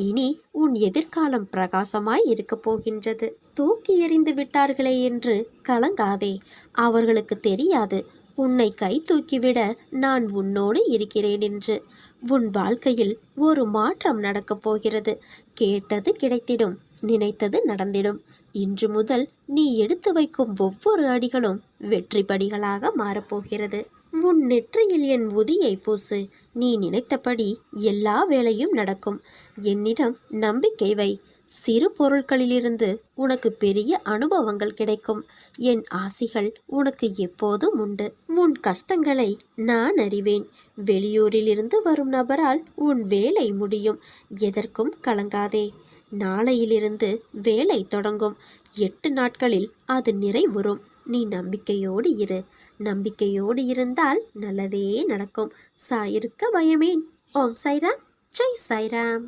இனி உன் எதிர்காலம் பிரகாசமாய் இருக்கப் போகின்றது. தூக்கி எறிந்து விட்டார்களே என்று கலங்காதே. அவர்களுக்கு தெரியாது உன்னை கை தூக்கிவிட நான் உன்னோடு இருக்கிறேன் என்று. உன் வாழ்க்கையில் ஒரு மாற்றம் நடக்கப் போகிறது. கேட்டது கிடைத்திடும், நினைத்தது நடந்திடும். இன்று முதல் நீ எடுத்து வைக்கும் ஒவ்வொரு அடிகளும் வெற்றி படிகளாக மாறப்போகிறது. உன் நெற்றியில் என் உதியை பூசு. நீ நினைத்தபடி எல்லா வேலையும் நடக்கும். என்னிடம் நம்பிக்கை வை. சிறு பொருட்களிலிருந்து உனக்கு பெரிய அனுபவங்கள் கிடைக்கும். என் ஆசிகள் உனக்கு எப்போதும் உண்டு. உன் கஷ்டங்களை நான் அறிவேன். வெளியூரிலிருந்து வரும் நபரால் உன் வேலை முடியும். எதற்கும் கலங்காதே. நாளையிலிருந்து வேலை தொடங்கும். 8 நாட்களில் அது நிறைவுறும். நீ நம்பிக்கையோடு இரு. நம்பிக்கையோடு இருந்தால் நல்லதே நடக்கும். சாயிருக்க பயமேன். ஓம் சாய்ராம். ஜெய் சாய்ராம்.